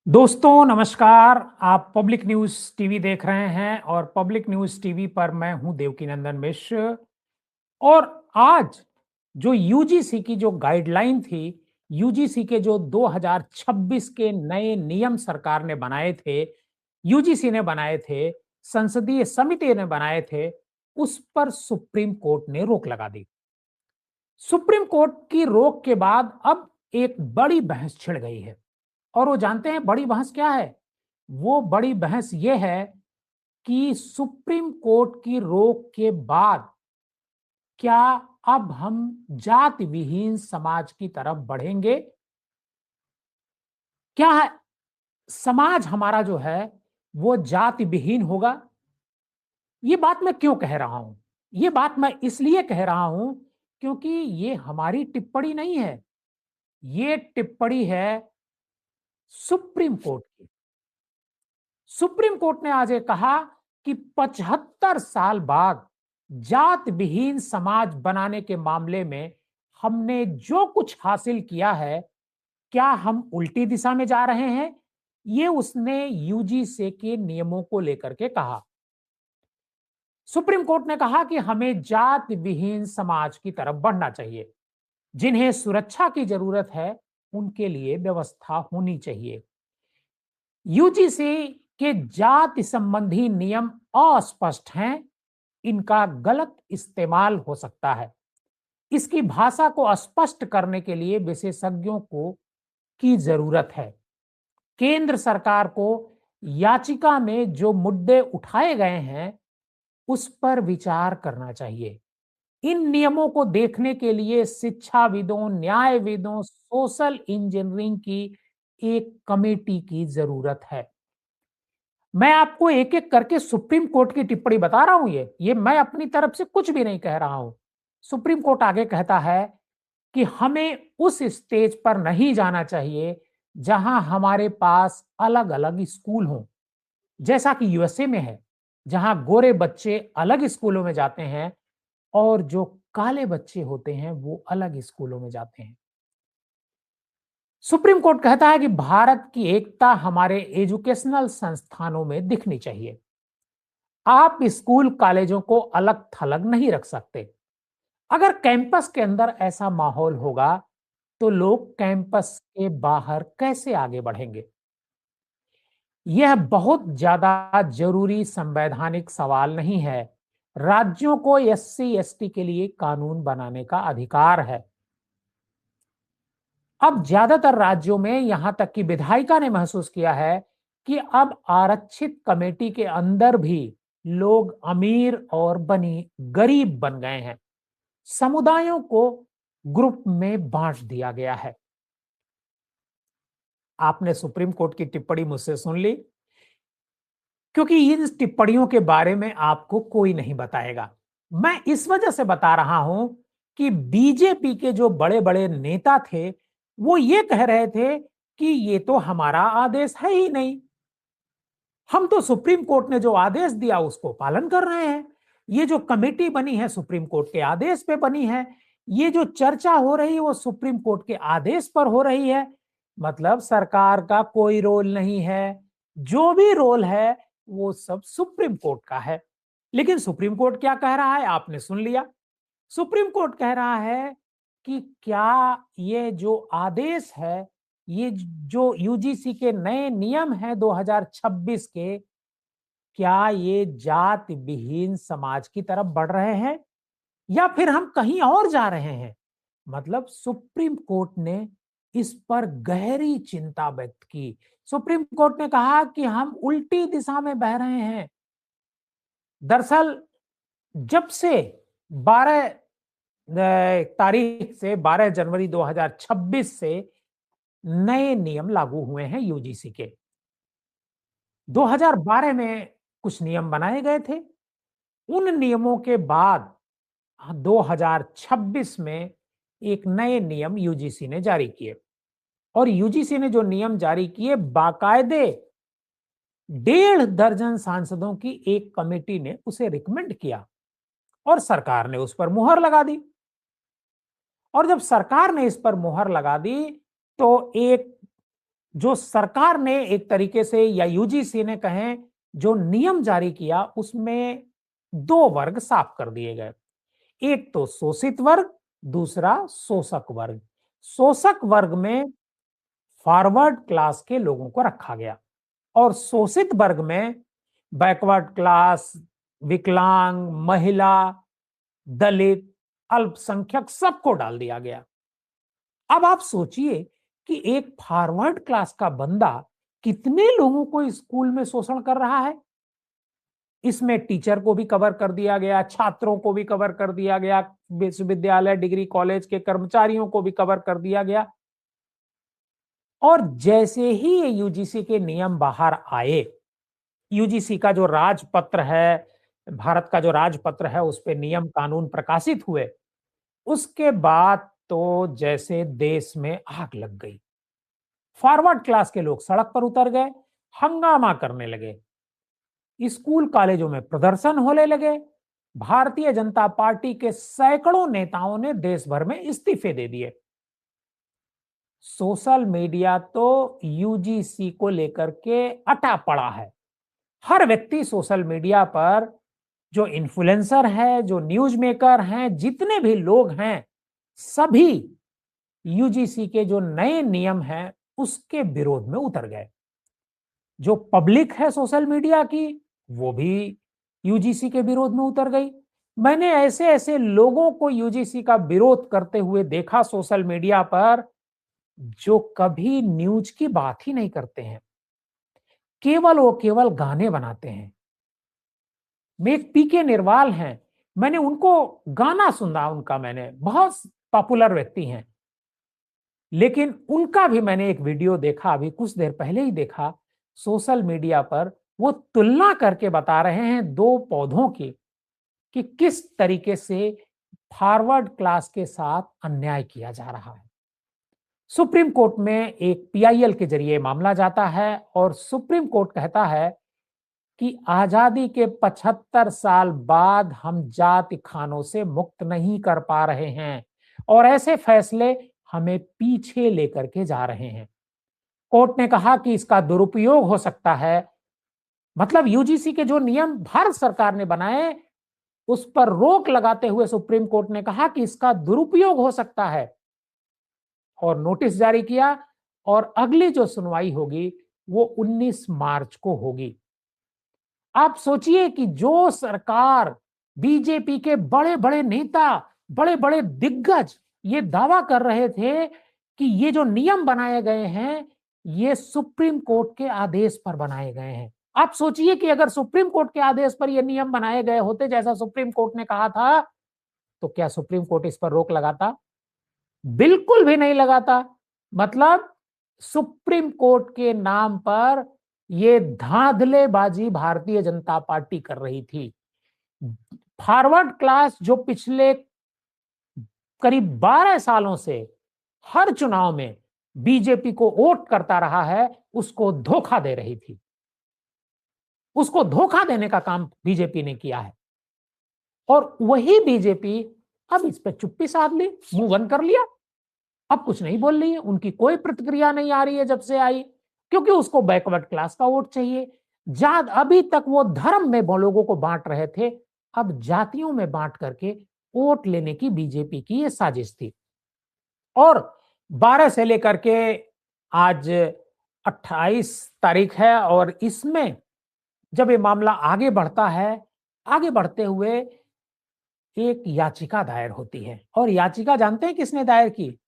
दोस्तों नमस्कार। आप पब्लिक न्यूज़ टीवी देख रहे हैं और पब्लिक न्यूज़ टीवी पर मैं हूं देवकीनंदन मिश्र। और आज जो यूजीसी की जो गाइडलाइन थी, यूजीसी के जो 2026 के नए नियम सरकार ने बनाए थे, यूजीसी ने बनाए थे, संसदीय समिति ने बनाए थे, उस पर सुप्रीम कोर्ट ने रोक लगा दी। सुप्रीम कोर्ट की रोक के बाद अब एक बड़ी बहस छिड़ गई है। और वो जानते हैं बड़ी बहस क्या है? वो बड़ी बहस ये है कि सुप्रीम कोर्ट की रोक के बाद क्या अब हम जाति विहीन समाज की तरफ बढ़ेंगे? क्या समाज हमारा जो है वो जाति विहीन होगा? ये बात मैं क्यों कह रहा हूं? ये बात मैं इसलिए कह रहा हूं क्योंकि ये हमारी टिप्पणी नहीं है। ये टिप्पणी है सुप्रीम कोर्ट की। सुप्रीम कोर्ट ने आज ये कहा कि 75 साल बाद जात विहीन समाज बनाने के मामले में हमने जो कुछ हासिल किया है, क्या हम उल्टी दिशा में जा रहे हैं? ये उसने यूजीसी के नियमों को लेकर के कहा। सुप्रीम कोर्ट ने कहा कि हमें जात विहीन समाज की तरफ बढ़ना चाहिए। जिन्हें सुरक्षा की जरूरत है, उनके लिए व्यवस्था होनी चाहिए। यूजीसी के जाति संबंधी नियम अस्पष्ट हैं, इनका गलत इस्तेमाल हो सकता है। इसकी भाषा को स्पष्ट करने के लिए विशेषज्ञों को की जरूरत है। केंद्र सरकार को याचिका में जो मुद्दे उठाए गए हैं, उस पर विचार करना चाहिए। इन नियमों को देखने के लिए शिक्षाविदों, न्यायविदों, सोशल इंजीनियरिंग की एक कमेटी की जरूरत है। मैं आपको एक-एक करके सुप्रीम कोर्ट की टिप्पणी बता रहा हूं। ये मैं अपनी तरफ से कुछ भी नहीं कह रहा हूं। सुप्रीम कोर्ट आगे कहता है कि हमें उस स्टेज पर नहीं जाना चाहिए जहां हमारे पास अलग-अलग स्कूल हों, जैसा कि यूएसए में है, जहां गोरे बच्चे अलग स्कूलों में जाते हैं और जो काले बच्चे होते हैं वो अलग स्कूलों में जाते हैं। सुप्रीम कोर्ट कहता है कि भारत की एकता हमारे एजुकेशनल संस्थानों में दिखनी चाहिए। आप स्कूल कॉलेजों को अलग थलग नहीं रख सकते। अगर कैंपस के अंदर ऐसा माहौल होगा तो लोग कैंपस के बाहर कैसे आगे बढ़ेंगे? यह बहुत ज्यादा जरूरी संवैधानिक सवाल नहीं है। राज्यों को एससी एसटी के लिए कानून बनाने का अधिकार है। अब ज्यादातर राज्यों में यहां तक कि विधायिका ने महसूस किया है कि अब आरक्षित कमेटी के अंदर भी लोग अमीर और बनी गरीब बन गए हैं। समुदायों को ग्रुप में बांट दिया गया है। आपने सुप्रीम कोर्ट की टिप्पणी मुझसे सुन ली, क्योंकि इन टिप्पणियों के बारे में आपको कोई नहीं बताएगा। मैं इस वजह से बता रहा हूं कि बीजेपी के जो बड़े बड़े नेता थे, वो ये कह रहे थे कि ये तो हमारा आदेश है ही नहीं। हम तो सुप्रीम कोर्ट ने जो आदेश दिया उसको पालन कर रहे हैं। ये जो कमेटी बनी है सुप्रीम कोर्ट के आदेश पे बनी है। ये जो चर्चा हो रही है वो सुप्रीम कोर्ट के आदेश पर हो रही है। मतलब सरकार का कोई रोल नहीं है। जो भी रोल है वो सब सुप्रीम कोर्ट का है। लेकिन सुप्रीम कोर्ट क्या कह रहा है आपने सुन लिया। सुप्रीम कोर्ट कह रहा है कि क्या ये जो आदेश है, ये जो यूजीसी के नए नियम हैं 2026 के, क्या ये जात विहीन समाज की तरफ बढ़ रहे हैं या फिर हम कहीं और जा रहे हैं? मतलब सुप्रीम कोर्ट ने इस पर गहरी चिंता व्यक्त की। सुप्रीम कोर्ट ने कहा कि हम उल्टी दिशा में बह रहे हैं। दरअसल जब से 12 तारीख से 12 जनवरी 2026 से नए नियम लागू हुए हैं यूजीसी के। 2012 में कुछ नियम बनाए गए थे। उन नियमों के बाद 2026 में एक नए नियम यूजीसी ने जारी किए। और यूजीसी ने जो नियम जारी किए, बाकायदे 1.5 दर्जन सांसदों की एक कमेटी ने उसे रिकमेंड किया और सरकार ने उस पर मुहर लगा दी। और जब सरकार ने इस पर मुहर लगा दी तो एक जो सरकार ने एक तरीके से या यूजीसी ने कहें जो नियम जारी किया उसमें दो वर्ग साफ कर दिए गए। एक तो शोषित वर्ग, दूसरा शोषक वर्ग। शोषक वर्ग में फॉरवर्ड क्लास के लोगों को रखा गया और शोषित वर्ग में बैकवर्ड क्लास, विकलांग, महिला, दलित, अल्पसंख्यक सबको डाल दिया गया। अब आप सोचिए कि एक फॉरवर्ड क्लास का बंदा कितने लोगों को स्कूल में शोषण कर रहा है। इसमें टीचर को भी कवर कर दिया गया, छात्रों को भी कवर कर दिया गया, विश्वविद्यालय, डिग्री कॉलेज के कर्मचारियों को भी कवर कर दिया गया। और जैसे ही ये यूजीसी के नियम बाहर आए, यूजीसी का जो राजपत्र है, भारत का जो राजपत्र है, उस पे नियम कानून प्रकाशित हुए, उसके बाद तो जैसे देश में आग लग गई। फॉरवर्ड क्लास के लोग सड़क पर उतर गए, हंगामा करने लगे, स्कूल कॉलेजों में प्रदर्शन होने लगे। भारतीय जनता पार्टी के सैकड़ों नेताओं ने देश भर में इस्तीफे दे दिए। सोशल मीडिया तो यूजीसी को लेकर के अटा पड़ा है। हर व्यक्ति सोशल मीडिया पर, जो इन्फ्लुएंसर है, जो न्यूज मेकर हैं, जितने भी लोग हैं, सभी यूजीसी के जो नए नियम हैं उसके विरोध में उतर गए। जो पब्लिक है सोशल मीडिया की, वो भी यूजीसी के विरोध में उतर गई। मैंने ऐसे ऐसे लोगों को यूजीसी का विरोध करते हुए देखा सोशल मीडिया पर, जो कभी न्यूज की बात ही नहीं करते हैं, केवल गाने बनाते हैं। मैं एक पीके निर्वाल हैं, मैंने उनको गाना सुना, उनका मैंने, बहुत पॉपुलर व्यक्ति हैं, लेकिन उनका भी मैंने एक वीडियो देखा, अभी कुछ देर पहले ही देखा सोशल मीडिया पर। वो तुलना करके बता रहे हैं दो पौधों की कि किस तरीके से फॉरवर्ड क्लास के साथ अन्याय किया जा रहा है। सुप्रीम कोर्ट में एक पीआईएल के जरिए मामला जाता है और सुप्रीम कोर्ट कहता है कि आजादी के 75 साल बाद हम जाति खानों से मुक्त नहीं कर पा रहे हैं और ऐसे फैसले हमें पीछे लेकर के जा रहे हैं। कोर्ट ने कहा कि इसका दुरुपयोग हो सकता है, मतलब यूजीसी के जो नियम भारत सरकार ने बनाए उस पर रोक लगाते हुए सुप्रीम कोर्ट ने कहा कि इसका दुरुपयोग हो सकता है और नोटिस जारी किया। और अगली जो सुनवाई होगी वो 19 मार्च को होगी। आप सोचिए कि जो सरकार, बीजेपी के बड़े बड़े नेता, बड़े बड़े दिग्गज ये दावा कर रहे थे कि ये जो नियम बनाए गए हैं ये सुप्रीम कोर्ट के आदेश पर बनाए गए हैं। आप सोचिए कि अगर सुप्रीम कोर्ट के आदेश पर ये नियम बनाए गए होते जैसा सुप्रीम कोर्ट ने कहा था, तो क्या सुप्रीम कोर्ट इस पर रोक लगाता? बिल्कुल भी नहीं लगाता। मतलब सुप्रीम कोर्ट के नाम पर ये धांधलेबाजी भारतीय जनता पार्टी कर रही थी। फॉरवर्ड क्लास जो पिछले करीब 12 सालों से हर चुनाव में बीजेपी को वोट करता रहा है, उसको धोखा दे रही थी। उसको धोखा देने का काम बीजेपी ने किया है और वही बीजेपी अब इस पे चुप्पी साध ली, मुंह बंद कर लिया, अब कुछ नहीं बोल रही है। उनकी कोई प्रतिक्रिया नहीं आ रही है जब से आई, क्योंकि उसको बैकवर्ड क्लास का वोट चाहिए। अभी तक वो धर्म में लोगों को बांट रहे थे, अब जातियों में बांट करके वोट लेने की बीजेपी की ये साजिश थी। और 12 से लेकर के आज 28 तारीख है और इसमें जब ये मामला आगे बढ़ता है, आगे बढ़ते हुए एक याचिका दायर होती है और याचिका जानते हैं किसने दायर की?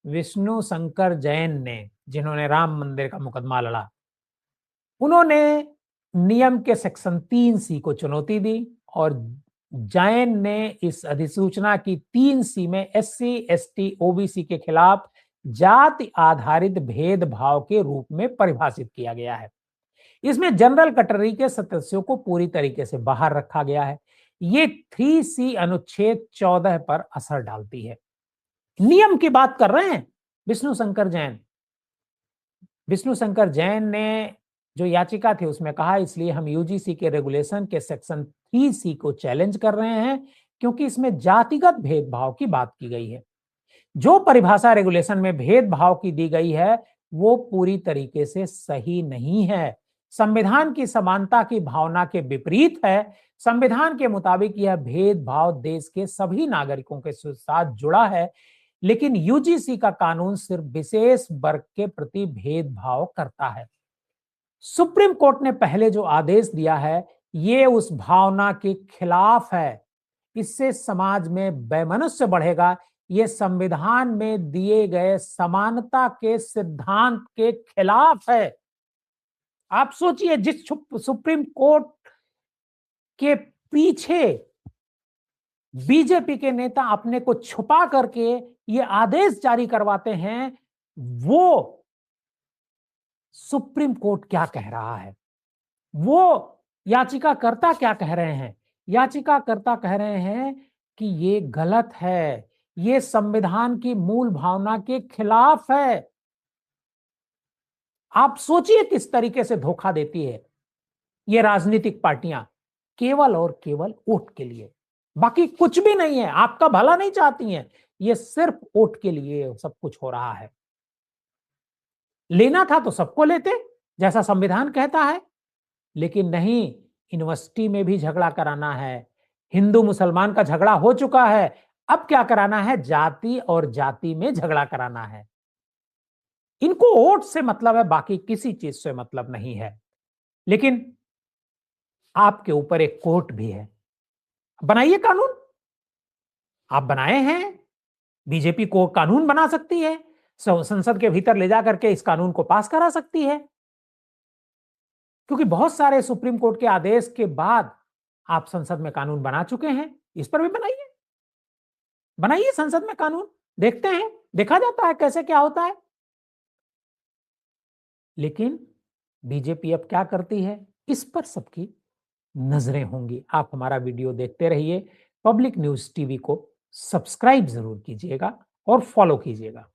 विष्णु शंकर जैन ने, जिन्होंने राम मंदिर का मुकदमा लड़ा। उन्होंने नियम के सेक्शन 3C को चुनौती दी और जैन ने इस अधिसूचना की 3C में SC, ST, OBC के खिलाफ जाति आधारित भेदभाव के रूप में परिभाषित किया गया है। इसमें जनरल कैटेगरी के सदस्यों को पूरी तरीके से बाहर रखा गया है। ये 3C अनुच्छेद 14 पर असर डालती है। नियम की बात कर रहे हैं विष्णु शंकर जैन। विष्णु शंकर जैन ने जो याचिका थी उसमें कहा, इसलिए हम यूजीसी के रेगुलेशन के सेक्शन 3C को चैलेंज कर रहे हैं क्योंकि इसमें जातिगत भेदभाव की बात की गई है। जो परिभाषा रेगुलेशन में भेदभाव की दी गई है वो पूरी तरीके से सही नहीं है। संविधान की समानता की भावना के विपरीत है। संविधान के मुताबिक यह भेदभाव देश के सभी नागरिकों के साथ जुड़ा है, लेकिन यूजीसी का कानून सिर्फ विशेष वर्ग के प्रति भेदभाव करता है। सुप्रीम कोर्ट ने पहले जो आदेश दिया है, ये उस भावना के खिलाफ है। इससे समाज में वैमनस्य बढ़ेगा। ये संविधान में दिए गए समानता के सिद्धांत के खिलाफ है। आप सोचिए, जिस सुप्रीम कोर्ट के पीछे बीजेपी के नेता अपने को छुपा करके ये आदेश जारी करवाते हैं, वो सुप्रीम कोर्ट क्या कह रहा है, वो याचिकाकर्ता क्या कह रहे हैं? याचिकाकर्ता कह रहे हैं कि ये गलत है, ये संविधान की मूल भावना के खिलाफ है। आप सोचिए किस तरीके से धोखा देती है ये राजनीतिक पार्टियां, केवल और केवल वोट के लिए। बाकी कुछ भी नहीं है, आपका भला नहीं चाहती हैं, ये सिर्फ वोट के लिए सब कुछ हो रहा है। लेना था तो सबको लेते, जैसा संविधान कहता है, लेकिन नहीं, यूनिवर्सिटी में भी झगड़ा कराना है। हिंदू मुसलमान का झगड़ा हो चुका है, अब क्या कराना है? जाति और जाति में झगड़ा कराना है। इनको वोट से मतलब है, बाकी किसी चीज से मतलब नहीं है। लेकिन आपके ऊपर एक कोर्ट भी है, बनाइए कानून। आप बनाए हैं, बीजेपी को कानून बना सकती है, संसद के भीतर ले जाकर के इस कानून को पास करा सकती है। क्योंकि बहुत सारे सुप्रीम कोर्ट के आदेश के बाद आप संसद में कानून बना चुके हैं, इस पर भी बनाइए। बनाइए संसद में कानून, देखते हैं, देखा जाता है कैसे क्या होता है। लेकिन बीजेपी अब क्या करती है, इस पर सबकी नजरें होंगी। आप हमारा वीडियो देखते रहिए। पब्लिक न्यूज टीवी को सब्सक्राइब जरूर कीजिएगा और फॉलो कीजिएगा।